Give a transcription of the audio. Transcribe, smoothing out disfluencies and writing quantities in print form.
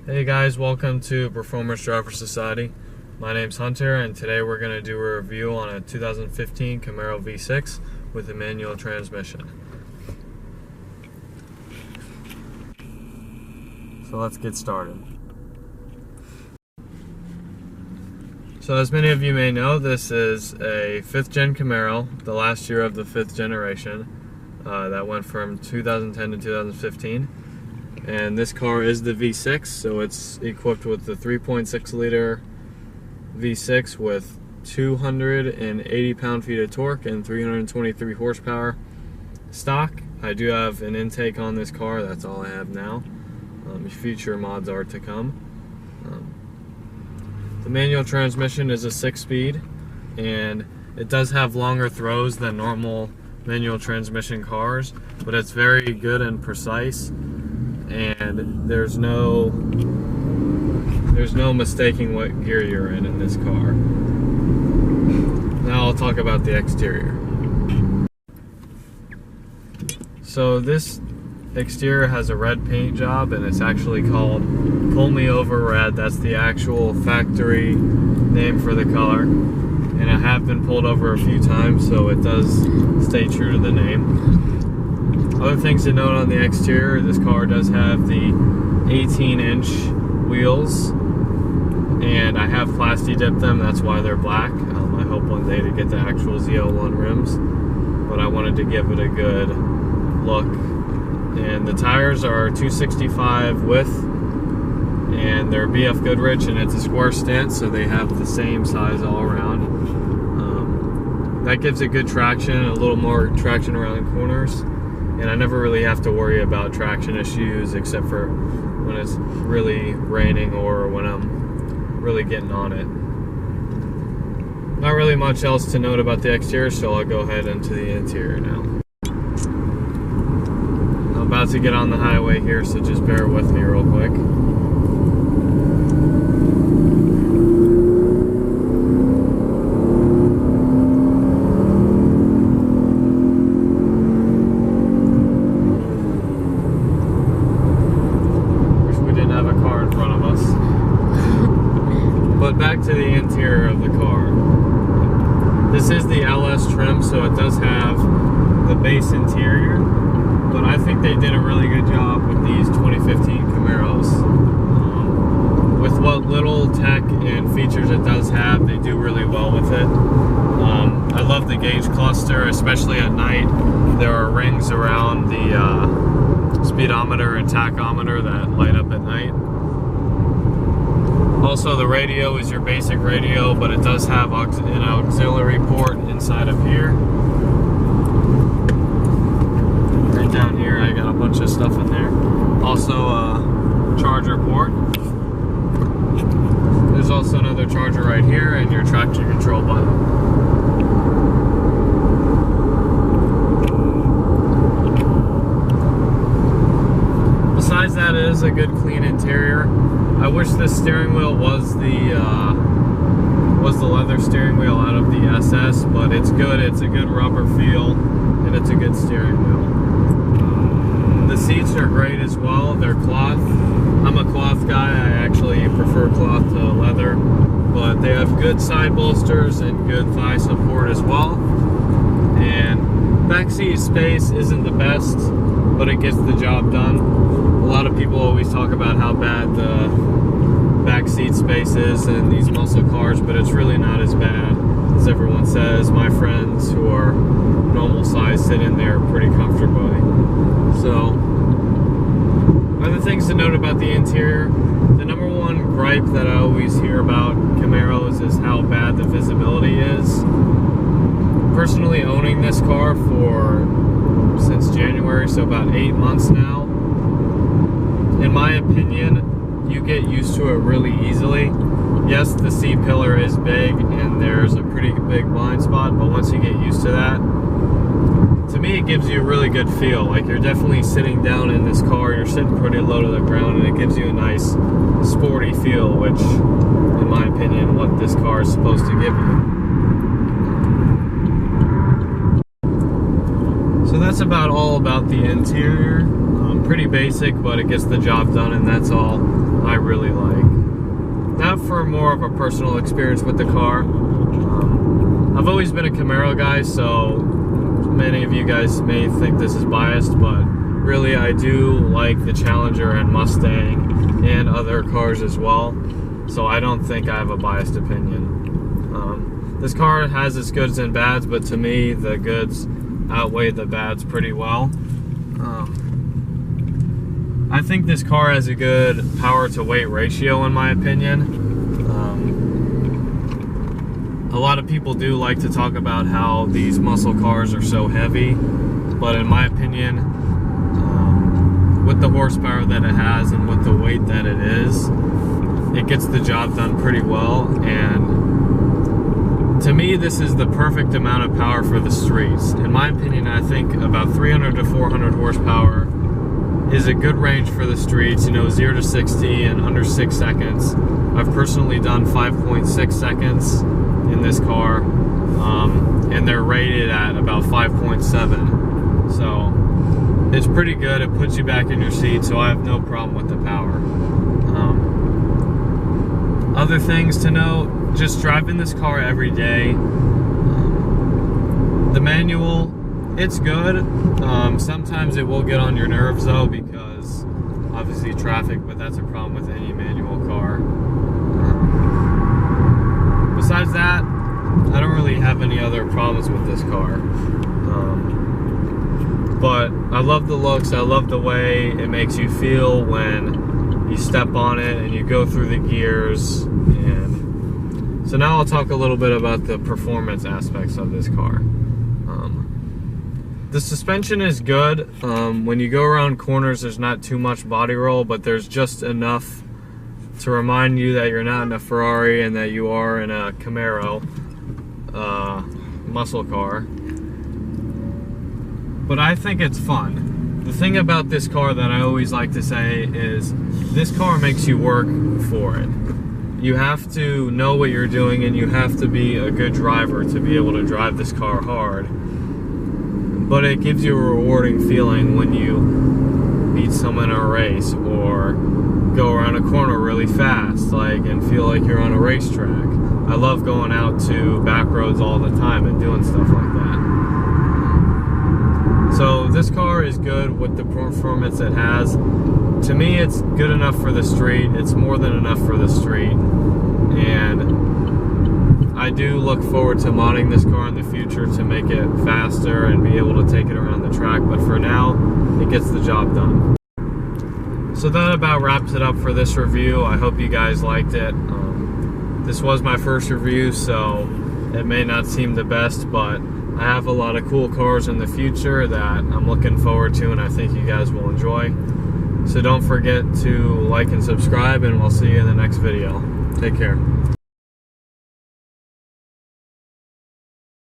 Hey guys, welcome to Performance Driver Society. My name's Hunter, and today we're going to do a review on a 2015 Camaro V6 with a manual transmission. So let's get started. So as many of you may know, this is a 5th gen Camaro, the last year of the 5th generation. That went from 2010 to 2015. And this car is the V6, so it's equipped with the 3.6 liter V6 with 280 pound-feet of torque and 323 horsepower stock. I do have an intake on this car, that's all I have now. Future mods are to come. The manual transmission is a 6-speed, and it does have longer throws than normal manual transmission cars, but it's very good and precise. And there's no mistaking what gear you're in this car. Now I'll talk about the exterior. So this exterior has a red paint job, and it's actually called Pull Me Over Red. That's the actual factory name for the color. And I have been pulled over a few times, so it does stay true to the name. Other things to note on the exterior, this car does have the 18-inch wheels, and I have plasti dipped them, that's why they're black. I hope one day to get the actual Z01 rims, but I wanted to give it a good look. And the tires are 265 width, and they're BF Goodrich, and it's a square stance, so they have the same size all around. That gives it good traction, a little more traction around the corners. And I never really have to worry about traction issues except for when it's really raining or when I'm really getting on it. Not really much else to note about the exterior, so I'll go ahead into the interior now. I'm about to get on the highway here, so just bear with me real quick. But back to the interior of the car. This is the LS trim, so it does have the base interior, but I think they did a really good job with these 2015 Camaros. With what little tech and features it does have, they do really well with it. I love the gauge cluster, especially at night. There are rings around the speedometer and tachometer that light up at night. Also, the radio is your basic radio, but it does have an auxiliary port inside of here. Right down here, I got a bunch of stuff in there. Also, a charger port. There's also another charger right here, and your traction control button. Besides that, it is a good, clean interior. I wish the steering wheel was the leather steering wheel out of the SS, but it's good. It's a good rubber feel, and it's a good steering wheel. The seats are great as well. They're cloth. I'm a cloth guy. I actually prefer cloth to leather, but they have good side bolsters and good thigh support as well. And backseat space isn't the best, but it gets the job done. A lot of people always talk about how bad the backseat space is in these muscle cars, but it's really not as bad as everyone says. My friends who are normal size sit in there pretty comfortably. So, other things to note about the interior. The number one gripe that I always hear about Camaros is how bad the visibility is. Personally owning this car since January, so about 8 months now. In my opinion, you get used to it really easily. Yes, the C-pillar is big and there's a pretty big blind spot, but once you get used to that, to me it gives you a really good feel. Like you're definitely sitting down in this car, you're sitting pretty low to the ground, and it gives you a nice sporty feel, which, in my opinion, what this car is supposed to give you. So that's about all about the interior. Pretty basic, but it gets the job done, and that's all. I really like. Not for more of a personal experience with the car. I've always been a Camaro guy, so many of you guys may think this is biased, but really I do like the Challenger and Mustang and other cars as well. So I don't think I have a biased opinion. This car has its goods and bads, but to me the goods outweigh the bads pretty well. I think this car has a good power to weight ratio in my opinion. A lot of people do like to talk about how these muscle cars are so heavy, but in my opinion, with the horsepower that it has and with the weight that it is, it gets the job done pretty well. And to me, this is the perfect amount of power for the streets. In my opinion, I think about 300 to 400 horsepower is a good range for the streets, 0 to 60 in under 6 seconds. I've personally done 5.6 seconds in this car, and they're rated at about 5.7. So it's pretty good. It puts you back in your seat, so I have no problem with the power. Other things to note, just driving this car every day. The manual, it's good. Sometimes it will get on your nerves though, because obviously traffic, but that's a problem with any manual car. Besides that, I don't really have any other problems with this car. But I love the looks, I love the way it makes you feel when you step on it and you go through the gears. And so now I'll talk a little bit about the performance aspects of this car. The suspension is good. When you go around corners, there's not too much body roll, but there's just enough to remind you that you're not in a Ferrari and that you are in a Camaro muscle car. But I think it's fun. The thing about this car that I always like to say is this car makes you work for it. You have to know what you're doing and you have to be a good driver to be able to drive this car hard. But it gives you a rewarding feeling when you beat someone in a race or go around a corner really fast, and feel like you're on a racetrack. I love going out to back roads all the time and doing stuff like that. So this car is good with the performance it has. To me, it's good enough for the street. It's more than enough for the street. And I do look forward to modding this car in the future to make it faster and be able to take it around the track. But for now, it gets the job done. So that about wraps it up for this review. I hope you guys liked it. This was my first review, so it may not seem the best, but I have a lot of cool cars in the future that I'm looking forward to and I think you guys will enjoy. So don't forget to like and subscribe, and we'll see you in the next video. Take care.